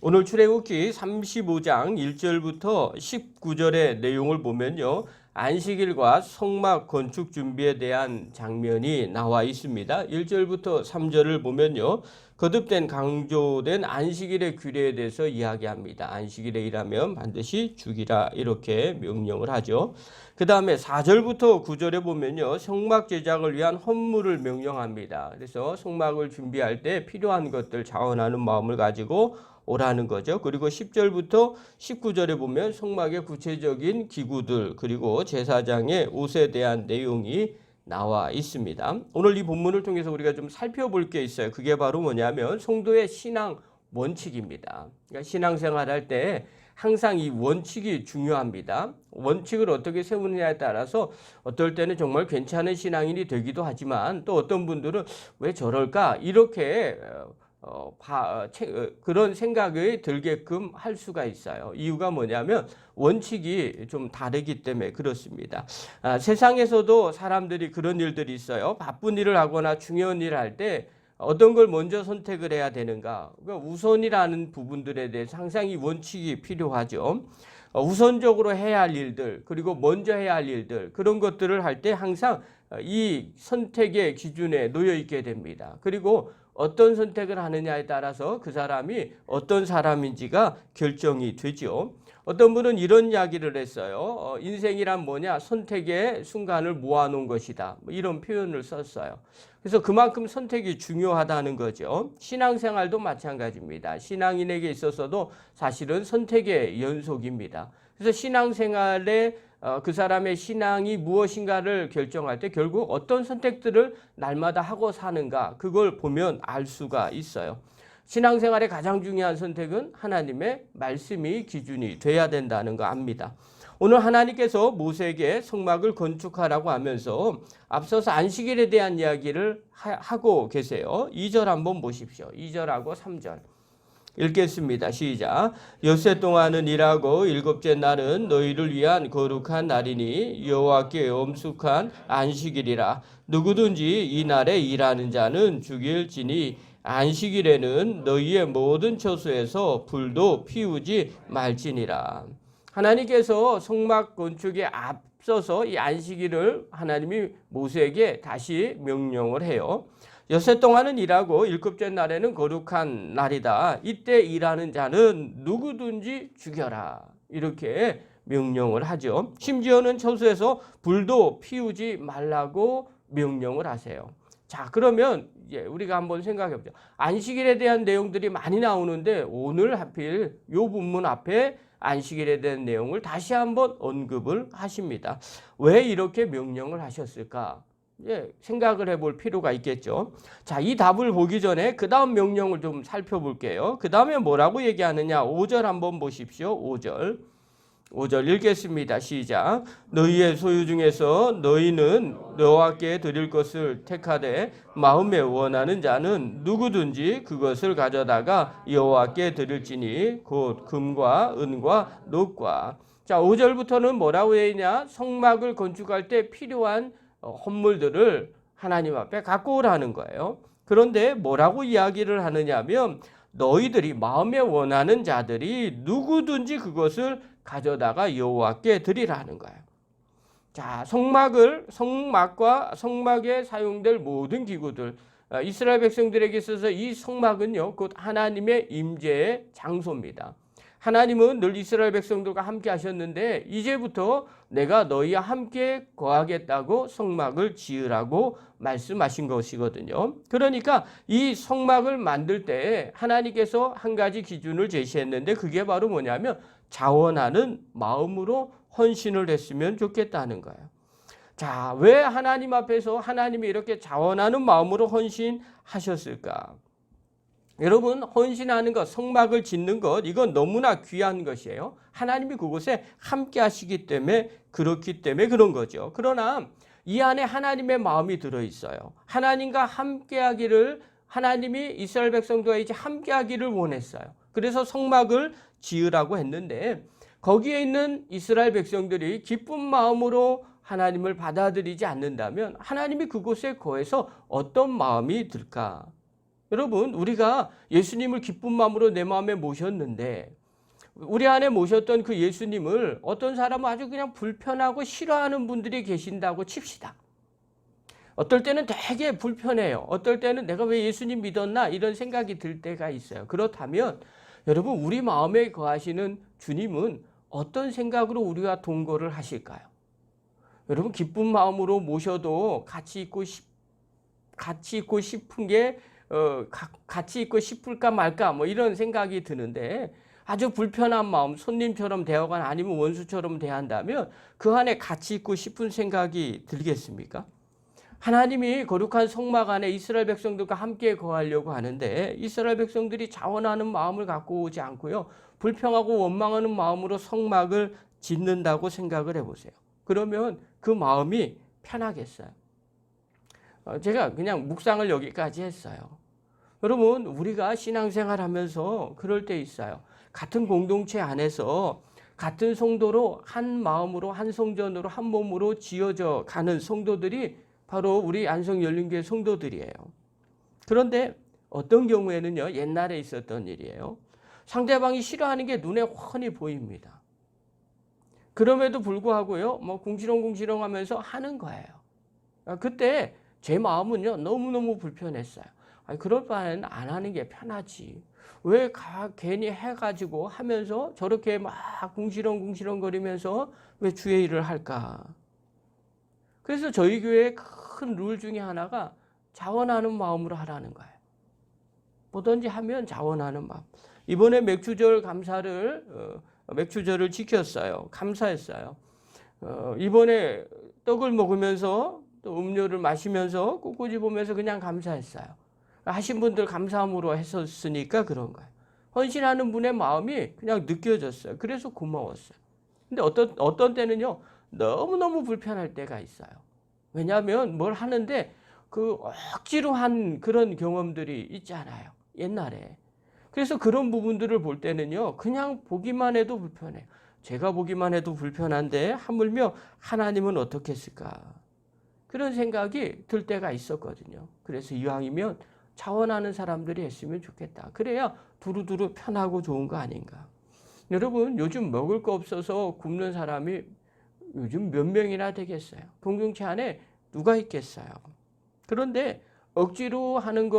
오늘 출애굽기 35장 1절부터 19절의 내용을 보면요. 안식일과 성막 건축 준비에 대한 장면이 나와 있습니다. 1절부터 3절을 보면요. 거듭된 강조된 안식일의 규례에 대해서 이야기합니다. 안식일에 일하면 반드시 죽이라 이렇게 명령을 하죠. 그 다음에 4절부터 9절에 보면요. 성막 제작을 위한 헌물을 명령합니다. 그래서 성막을 준비할 때 필요한 것들 자원하는 마음을 가지고 오라는 거죠. 그리고 10절부터 19절에 보면 성막의 구체적인 기구들 그리고 제사장의 옷에 대한 내용이 나와 있습니다. 오늘 이 본문을 통해서 우리가 좀 살펴볼 게 있어요. 그게 바로 뭐냐면 성도의 신앙 원칙입니다. 그러니까 신앙생활할 때 항상 이 원칙이 중요합니다. 원칙을 어떻게 세우느냐에 따라서 어떨 때는 정말 괜찮은 신앙인이 되기도 하지만 또 어떤 분들은 왜 저럴까 이렇게 그런 생각이 들게끔 할 수가 있어요. 이유가 뭐냐면 원칙이 좀 다르기 때문에 그렇습니다. 세상에서도 사람들이 그런 일들이 있어요. 바쁜 일을 하거나 중요한 일을 할 때 어떤 걸 먼저 선택을 해야 되는가. 그러니까 우선이라는 부분들에 대해서 항상 이 원칙이 필요하죠. 우선적으로 해야 할 일들 그리고 먼저 해야 할 일들 그런 것들을 할 때 항상 이 선택의 기준에 놓여 있게 됩니다. 그리고 어떤 선택을 하느냐에 따라서 그 사람이 어떤 사람인지가 결정이 되죠. 어떤 분은 이런 이야기를 했어요. 인생이란 뭐냐? 선택의 순간을 모아놓은 것이다. 이런 표현을 썼어요. 그래서 그만큼 선택이 중요하다는 거죠. 신앙생활도 마찬가지입니다. 신앙인에게 있어서도 사실은 선택의 연속입니다. 그래서 신앙생활에 그 사람의 신앙이 무엇인가를 결정할 때 결국 어떤 선택들을 날마다 하고 사는가 그걸 보면 알 수가 있어요. 신앙생활의 가장 중요한 선택은 하나님의 말씀이 기준이 돼야 된다는 거 압니다. 오늘 하나님께서 모세에게 성막을 건축하라고 하면서 앞서서 안식일에 대한 이야기를 하고 계세요. 2절 한번 보십시오. 2절하고 3절. 읽겠습니다. 시작. 엿새 동안은 일하고 일곱째 날은 너희를 위한 거룩한 날이니 여호와께 엄숙한 안식일이라. 누구든지 이 날에 일하는 자는 죽일지니 안식일에는 너희의 모든 처소에서 불도 피우지 말지니라. 하나님께서 성막 건축에 앞서서 이 안식일을 하나님이 모세에게 다시 명령을 해요. 엿새 동안은 일하고 일곱째 날에는 거룩한 날이다. 이때 일하는 자는 누구든지 죽여라. 이렇게 명령을 하죠. 심지어는 처소에서 불도 피우지 말라고 명령을 하세요. 자, 그러면 이제 우리가 한번 생각해 보죠. 안식일에 대한 내용들이 많이 나오는데 오늘 하필 요 본문 앞에 안식일에 대한 내용을 다시 한번 언급을 하십니다. 왜 이렇게 명령을 하셨을까? 생각을 해볼 필요가 있겠죠. 자, 이 답을 보기 전에 그 다음 명령을 좀 살펴볼게요. 그 다음에 뭐라고 얘기하느냐? 5절 한번 보십시오. 5절 읽겠습니다. 시작. 너희의 소유 중에서 너희는 여호와께 드릴 것을 택하되 마음에 원하는 자는 누구든지 그것을 가져다가 여호와께 드릴지니 곧 금과 은과 녹과. 자, 5절부터는 뭐라고 되어 있냐? 성막을 건축할 때 필요한 헌물들을 하나님 앞에 갖고 오라는 거예요. 그런데 뭐라고 이야기를 하느냐면 너희들이 마음에 원하는 자들이 누구든지 그것을 가져다가 여호와께 드리라는 거예요. 자, 성막과 성막에 사용될 모든 기구들, 이스라엘 백성들에게 있어서 이 성막은요, 곧 하나님의 임재의 장소입니다. 하나님은 늘 이스라엘 백성들과 함께 하셨는데 이제부터 내가 너희와 함께 거하겠다고 성막을 지으라고 말씀하신 것이거든요. 그러니까 이 성막을 만들 때 하나님께서 한 가지 기준을 제시했는데 그게 바로 뭐냐면 자원하는 마음으로 헌신을 했으면 좋겠다는 거예요. 자, 왜 하나님 앞에서 하나님이 이렇게 자원하는 마음으로 헌신하셨을까? 여러분, 헌신하는 것, 성막을 짓는 것, 이건 너무나 귀한 것이에요. 하나님이 그곳에 함께 하시기 때문에 그렇기 때문에 그런 거죠. 그러나 이 안에 하나님의 마음이 들어있어요. 하나님과 함께 하기를 하나님이 이스라엘 백성들과 이제 함께 하기를 원했어요. 그래서 성막을 지으라고 했는데 거기에 있는 이스라엘 백성들이 기쁜 마음으로 하나님을 받아들이지 않는다면 하나님이 그곳에 거해서 어떤 마음이 들까? 여러분, 우리가 예수님을 기쁜 마음으로 내 마음에 모셨는데 우리 안에 모셨던 그 예수님을 어떤 사람은 아주 그냥 불편하고 싫어하는 분들이 계신다고 칩시다. 어떨 때는 되게 불편해요. 어떨 때는 내가 왜 예수님 믿었나 이런 생각이 들 때가 있어요. 그렇다면 여러분, 우리 마음에 거하시는 주님은 어떤 생각으로 우리와 동거를 하실까요? 여러분, 기쁜 마음으로 모셔도 같이 있고 싶은 게 같이 있고 싶을까 말까 뭐 이런 생각이 드는데, 아주 불편한 마음, 손님처럼 대하거나 아니면 원수처럼 대한다면 그 안에 같이 있고 싶은 생각이 들겠습니까? 하나님이 거룩한 성막 안에 이스라엘 백성들과 함께 거하려고 하는데 이스라엘 백성들이 자원하는 마음을 갖고 오지 않고요, 불평하고 원망하는 마음으로 성막을 짓는다고 생각을 해보세요. 그러면 그 마음이 편하겠어요? 제가 그냥 묵상을 여기까지 했어요. 여러분, 우리가 신앙생활 하면서 그럴 때 있어요. 같은 공동체 안에서 같은 성도로 한 마음으로 한 성전으로 한 몸으로 지어져 가는 성도들이 바로 우리 안성열린교회 성도들이에요. 그런데 어떤 경우에는요, 옛날에 있었던 일이에요. 상대방이 싫어하는 게 눈에 훤히 보입니다. 그럼에도 불구하고요, 뭐 궁시렁궁시렁 하면서 하는 거예요. 그때 제 마음은요, 너무너무 불편했어요. 아니, 그럴 바에는 안 하는 게 편하지. 왜 괜히 해가지고 하면서 저렇게 막 궁시렁궁시렁 거리면서 왜 주의 일을 할까? 그래서 저희 교회의 큰 룰 중에 하나가 자원하는 마음으로 하라는 거예요. 뭐든지 하면 자원하는 마음. 이번에 맥주절 감사를 맥주절을 지켰어요. 감사했어요. 이번에 떡을 먹으면서 또 음료를 마시면서 꿋꿋이 보면서 그냥 감사했어요. 하신 분들 감사함으로 했었으니까 그런 거예요. 헌신하는 분의 마음이 그냥 느껴졌어요. 그래서 고마웠어요. 근데 어떤 때는요, 너무너무 불편할 때가 있어요. 왜냐하면 뭘 하는데 그 억지로 한 그런 경험들이 있잖아요, 옛날에. 그래서 그런 부분들을 볼 때는요, 그냥 보기만 해도 불편해요. 제가 보기만 해도 불편한데 하물며 하나님은 어떻게 했을까? 그런 생각이 들 때가 있었거든요. 그래서 이왕이면 자원하는 사람들이 했으면 좋겠다. 그래야 두루두루 편하고 좋은 거 아닌가. 여러분, 요즘 먹을 거 없어서 굶는 사람이 요즘 몇 명이나 되겠어요? 공동체 안에 누가 있겠어요? 그런데 억지로 하는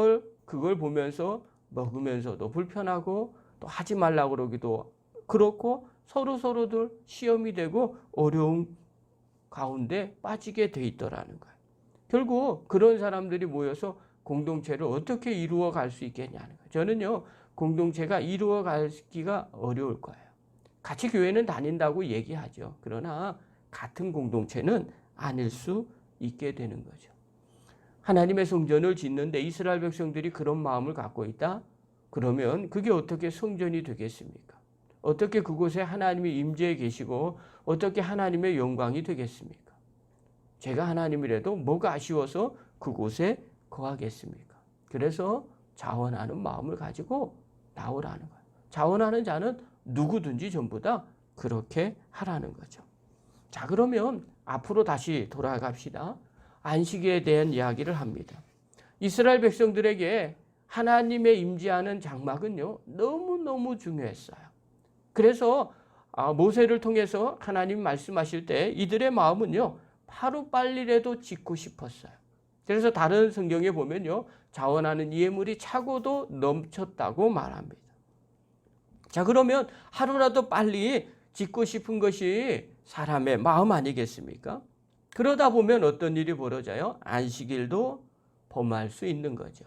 그걸 보면서 먹으면서도 불편하고 또 하지 말라고 그러기도 그렇고 서로들 시험이 되고 어려운 가운데 빠지게 돼 있더라는 거예요. 결국 그런 사람들이 모여서 공동체를 어떻게 이루어 갈 수 있겠냐는 거예요. 저는요, 공동체가 이루어 가기가 어려울 거예요. 같이 교회는 다닌다고 얘기하죠. 그러나 같은 공동체는 아닐 수 있게 되는 거죠. 하나님의 성전을 짓는데 이스라엘 백성들이 그런 마음을 갖고 있다? 그러면 그게 어떻게 성전이 되겠습니까? 어떻게 그곳에 하나님이 임재해 계시고 어떻게 하나님의 영광이 되겠습니까? 제가 하나님이라도 뭐가 아쉬워서 그곳에 거하겠습니까? 그래서 자원하는 마음을 가지고 나오라는 거예요. 자원하는 자는 누구든지 전부 다 그렇게 하라는 거죠. 자, 그러면 앞으로 다시 돌아갑시다. 안식일에 대한 이야기를 합니다. 이스라엘 백성들에게 하나님의 임재하는 장막은요, 너무너무 중요했어요. 그래서 모세를 통해서 하나님 말씀하실 때 이들의 마음은요, 하루빨리라도 짓고 싶었어요. 그래서 다른 성경에 보면요, 자원하는 예물이 차고도 넘쳤다고 말합니다. 자, 그러면 하루라도 빨리 짓고 싶은 것이 사람의 마음 아니겠습니까? 그러다 보면 어떤 일이 벌어져요? 안식일도 범할 수 있는 거죠.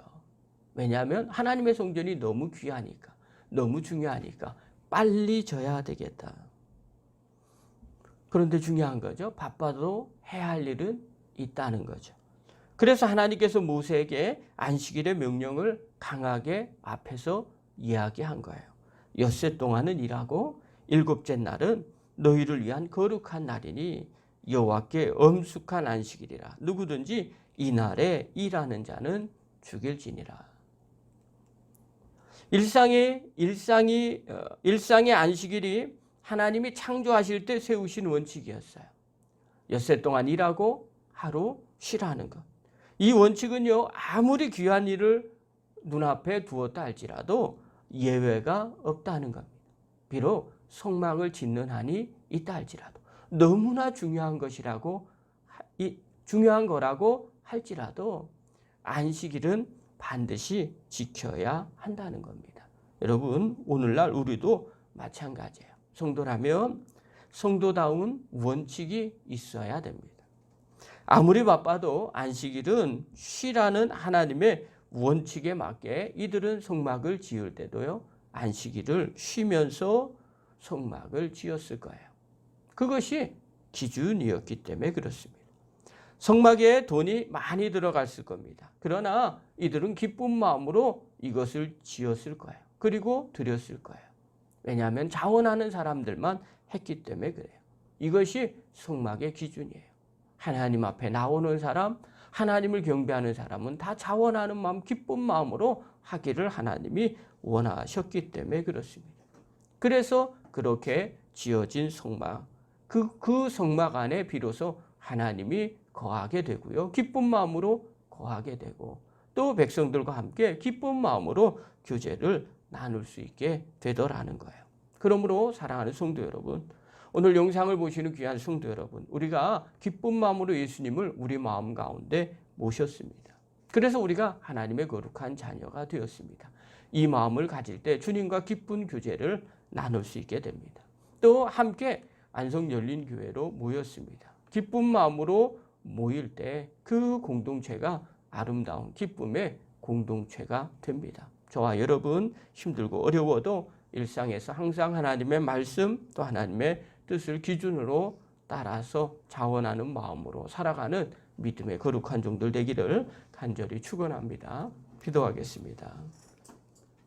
왜냐하면 하나님의 성전이 너무 귀하니까, 너무 중요하니까 빨리 져야 되겠다. 그런데 중요한 거죠. 바빠도 해야 할 일은 있다는 거죠. 그래서 하나님께서 모세에게 안식일의 명령을 강하게 앞에서 이야기한 거예요. 엿새 동안은 일하고 일곱째 날은 너희를 위한 거룩한 날이니 여호와께 엄숙한 안식일이라. 누구든지 이 날에 일하는 자는 죽일지니라. 일상의 안식일이 하나님이 창조하실 때 세우신 원칙이었어요. 엿새 동안 일하고 하루 쉬라는 것. 이 원칙은요, 아무리 귀한 일을 눈앞에 두었다 할지라도 예외가 없다는 겁니다. 비록 속막을 짓는 한이 있다 할지라도 너무나 중요한 것이라고 중요한 거라고 할지라도 안식일은 반드시 지켜야 한다는 겁니다. 여러분 오늘날 우리도 마찬가지예요. 성도라면 성도다운 원칙이 있어야 됩니다. 아무리 바빠도 안식일은 쉬라는 하나님의 원칙에 맞게 이들은 성막을 지을 때도요. 안식일을 쉬면서 성막을 지었을 거예요. 그것이 기준이었기 때문에 그렇습니다. 성막에 돈이 많이 들어갔을 겁니다. 그러나 이들은 기쁜 마음으로 이것을 지었을 거예요. 그리고 드렸을 거예요. 왜냐하면 자원하는 사람들만 했기 때문에 그래요. 이것이 성막의 기준이에요. 하나님 앞에 나오는 사람, 하나님을 경배하는 사람은 다 자원하는 마음, 기쁜 마음으로 하기를 하나님이 원하셨기 때문에 그렇습니다. 그래서 그렇게 지어진 성막, 그 성막 안에 비로소 하나님이 거하게 되고요. 기쁜 마음으로 거하게 되고 또 백성들과 함께 기쁜 마음으로 교제를 나눌 수 있게 되더라는 거예요. 그러므로 사랑하는 성도 여러분, 오늘 영상을 보시는 귀한 성도 여러분, 우리가 기쁜 마음으로 예수님을 우리 마음 가운데 모셨습니다. 그래서 우리가 하나님의 거룩한 자녀가 되었습니다. 이 마음을 가질 때 주님과 기쁜 교제를 나눌 수 있게 됩니다. 또 함께 안성열린교회로 모였습니다. 기쁜 마음으로 모일 때 그 공동체가 아름다운 기쁨의 공동체가 됩니다. 저와 여러분 힘들고 어려워도 일상에서 항상 하나님의 말씀 또 하나님의 뜻을 기준으로 따라서 자원하는 마음으로 살아가는 믿음의 거룩한 종들 되기를 간절히 축원합니다. 기도하겠습니다.